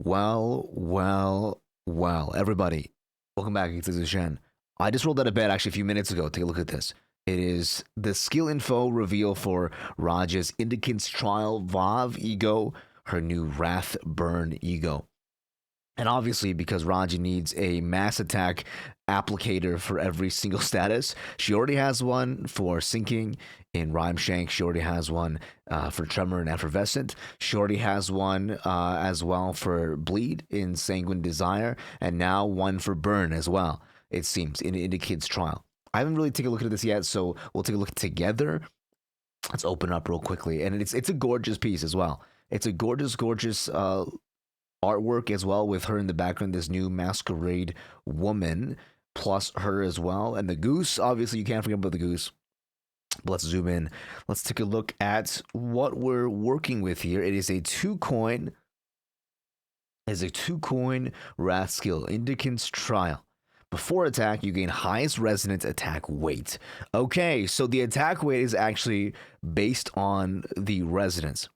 Well, everybody, welcome back. This is Shen. I just rolled out of bed actually a few minutes ago. Take a look at this. It is the skill info reveal for Rodya's Indicant's Trial Vav Ego, her new Wrath Burn Ego. And obviously, because Rodya needs a mass attack applicator for every single status, she already has one for sinking in Rhyme Shank. She already has one for Tremor and Effervescent. She already has one as well for Bleed in Sanguine Desire, and now one for Burn as well, it seems, in the Kid's Trial. I haven't really taken a look at this yet, so we'll take a look together. Let's open up real quickly. And it's a gorgeous piece as well. It's a gorgeous artwork as well, with her in the background, this new masquerade woman, plus her as well. And the goose, obviously, you can't forget about the goose. But let's zoom in. Let's take a look at what we're working with here. It is a 2-coin. Wrath skill, Indicant's Trial. Before attack, you gain highest resonance attack weight. Okay, so the attack weight is actually based on the resonance.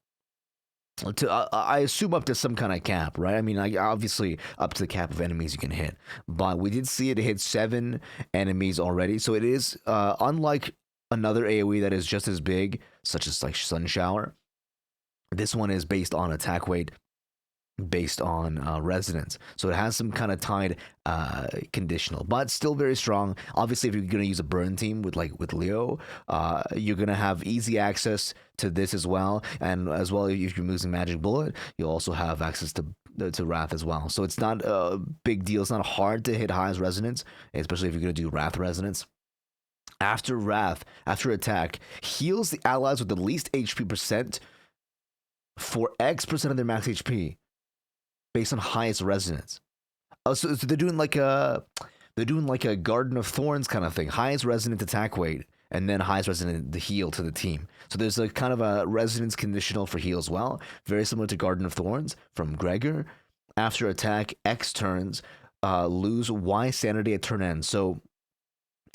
I assume up to some kind of cap, right? I mean, obviously up to the cap of enemies you can hit. But we did see it hit 7 enemies already. So it is, unlike another AoE that is just as big, such as like Sun Shower, this one is based on attack weight, based on resonance. So it has some kind of tied conditional, but still very strong. Obviously, if you're going to use a burn team with Leo, you're going to have easy access to this as well. And as well, if you're using Magic Bullet, you'll also have access to Wrath as well. So it's not a big deal. It's not hard to hit highest resonance, especially if you're going to do Wrath resonance. After Wrath, after attack, heals the allies with the least HP percent for X% of their max HP, based on highest resonance. Oh, so they're doing like a Garden of Thorns kind of thing. Highest resonant attack weight, and then highest resonant the heal to the team. So there's a kind of a resonance conditional for heal as well. Very similar to Garden of Thorns from Gregor. After attack, X turns, lose Y sanity at turn end. So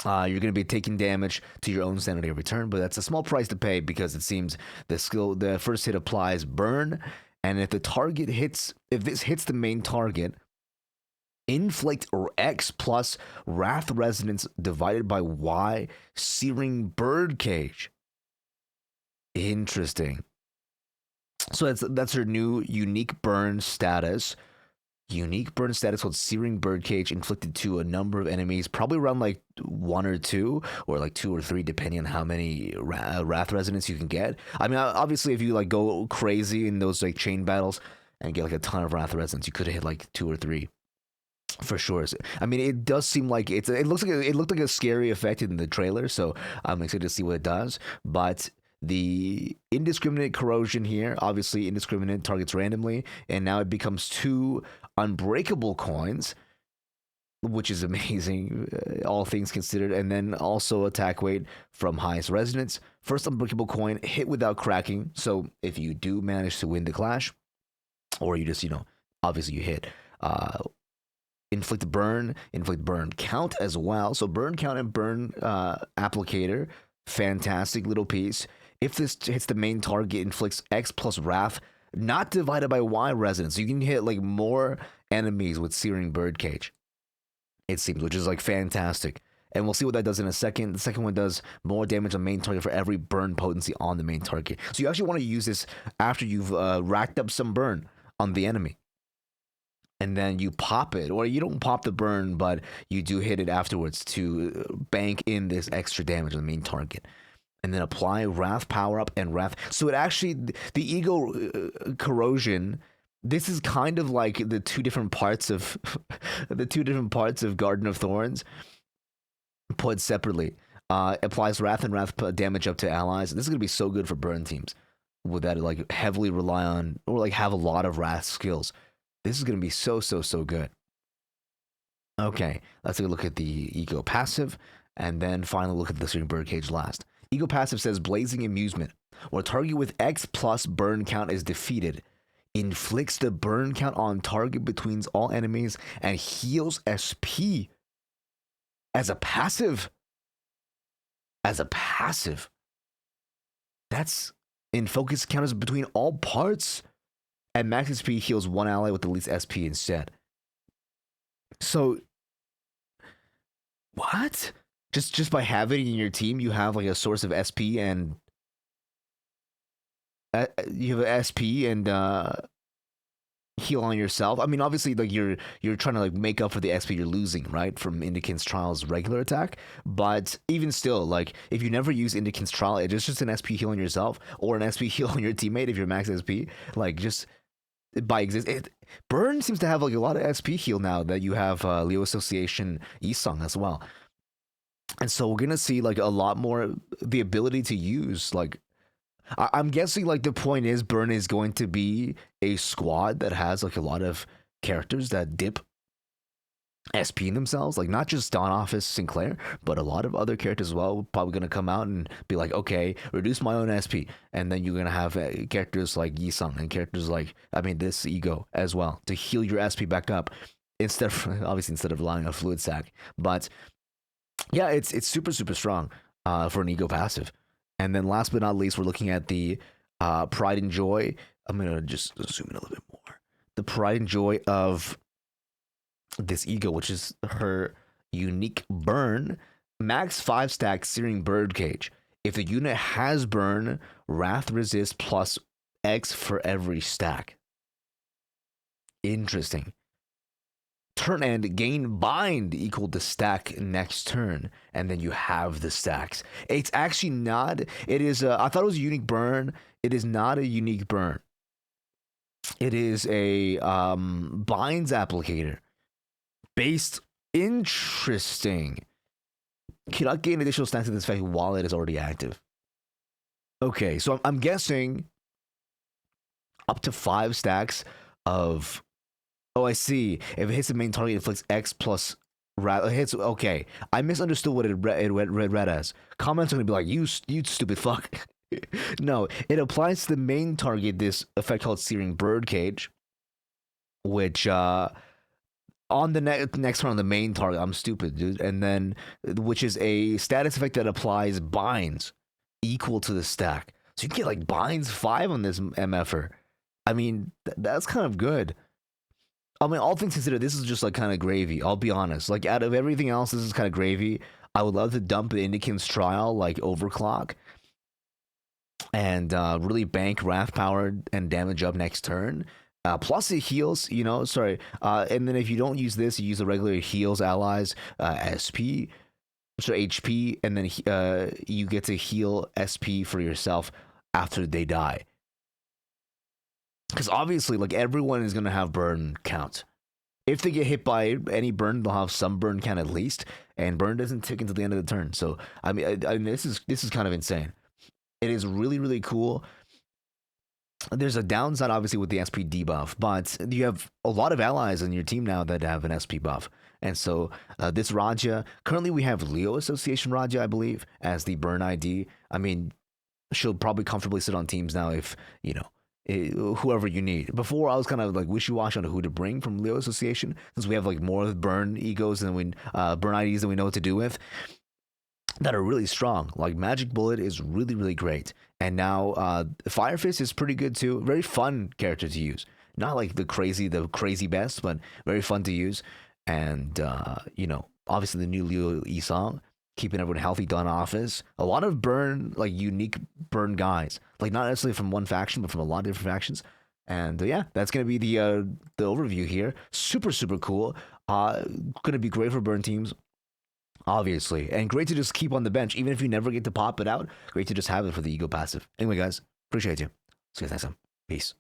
you're going to be taking damage to your own sanity every turn, but that's a small price to pay because it seems the first hit applies burn. And if this hits the main target, inflict or X plus Wrath Resonance divided by Y Searing Birdcage. Interesting. So that's her new unique burn status. Unique burn status called Searing Birdcage, inflicted to a number of enemies, probably around like 1 or 2, or like 2 or 3, depending on how many Wrath Resonance you can get. I mean, obviously, if you like go crazy in those like chain battles and get like a ton of Wrath Resonance, you could hit like 2 or 3 for sure. I mean, it does seem like it looked like a scary effect in the trailer, so I'm excited to see what it does. But the indiscriminate corrosion here, obviously indiscriminate, targets randomly, and now it becomes 2 unbreakable coins, which is amazing, all things considered. And then also attack weight from highest resonance. First unbreakable coin, hit without cracking. So if you do manage to win the clash, or you just, obviously you hit, inflict burn count as well. So burn count and burn applicator, fantastic little piece. If this hits the main target, inflicts X plus Wrath, not divided by Y resonance. So you can hit like more enemies with Searing Birdcage, it seems, which is like fantastic. And we'll see what that does in a second. The second one does more damage on main target for every burn potency on the main target. So you actually want to use this after you've racked up some burn on the enemy. And then you pop it, or you don't pop the burn, but you do hit it afterwards to bank in this extra damage on the main target. And then apply Wrath power up and Wrath. So it actually, the ego corrosion, this is kind of like the two different parts of Garden of Thorns put separately. Applies Wrath and Wrath damage up to allies. This is gonna be so good for burn teams with that like heavily rely on or like have a lot of Wrath skills. This is gonna be so good. Okay, let's take a look at the ego passive, and then finally look at the Searing Birdcage last. Ego passive says Blazing Amusement. When a target with X plus burn count is defeated, inflicts the burn count on target between all enemies and heals SP as a passive. That's in focus counters between all parts. At max SP, heals one ally with the least SP instead. So, what? Just by having it in your team, you have like a source of SP and you have an SP and heal on yourself. I mean, obviously, like you're trying to like make up for the XP you're losing, right, from Indicant's Trial's regular attack. But even still, like if you never use Indicant's Trial, it's just an SP heal on yourself or an SP heal on your teammate if you're max SP. Like just by Burn seems to have like a lot of SP heal now that you have Leo Association Isong as well. And so we're gonna see like a lot more the ability to use like I'm guessing like the point is Burn is going to be a squad that has like a lot of characters that dip SP in themselves, like not just Dawn Office Sinclair, but a lot of other characters as well. Probably gonna come out and be like, okay, reduce my own SP, and then you're gonna have characters like Yisung and characters like this Ego as well to heal your SP back up instead of relying on Fluid Sac. But yeah, it's super strong for an Ego passive. And then last but not least, we're looking at the Pride and Joy. I'm going to just zoom in a little bit more. The Pride and Joy of this Ego, which is her unique burn. Max 5-stack Searing Birdcage. If the unit has burn, Wrath resist plus X for every stack. Interesting. Turn end, gain bind equal to stack next turn, and then you have the stacks. It's actually not. It is. I thought it was a unique burn. It is not a unique burn. It is a binds applicator. Based. Interesting. Cannot gain additional stacks in this effect while it is already active. Okay, so I'm guessing up to 5 stacks of. Oh, I see. If it hits the main target, it inflicts X plus Wrath. It hits. Okay, I misunderstood what it read as. Comments are gonna be like, "You stupid fuck." No, it applies to the main target. This effect called Searing Birdcage, which on the next turn on the main target. I'm stupid, dude. And then, which is a status effect that applies binds equal to the stack. So you can get like binds 5 on this MFR. I mean, that's kind of good. I mean, all things considered, this is just like kind of gravy. I'll be honest. Like out of everything else, this is kind of gravy. I would love to dump the Indicant's Trial like overclock and really bank Wrath power and damage up next turn. Plus it heals, and then if you don't use this, you use the regular heals allies SP, so HP, and then you get to heal SP for yourself after they die. Because obviously, like everyone is gonna have burn count. If they get hit by any burn, they'll have some burn count at least, and burn doesn't tick until the end of the turn. So I mean, this is kind of insane. It is really cool. There's a downside, obviously, with the SP debuff, but you have a lot of allies on your team now that have an SP buff. And so this Rodya, currently we have Leo Association Rodya, I believe, as the burn ID. I mean, she'll probably comfortably sit on teams now if whoever you need. Before I was kind of like wishy-washy on who to bring from Leo Association, since we have like more burn egos than burn IDs than we know what to do with, that are really strong. Like Magic Bullet is really great, and now Fire Fist is pretty good too. Very fun character to use. Not like the crazy best, but very fun to use. And obviously the new Leo Isong, keeping everyone healthy, done office. A lot of burn, like unique burn guys, like not necessarily from one faction, but from a lot of different factions. And yeah, that's gonna be the overview here. Super cool. Gonna be great for burn teams, obviously, and great to just keep on the bench, even if you never get to pop it out. Great to just have it for the Ego passive. Anyway, guys, appreciate you. See you guys next time. Peace.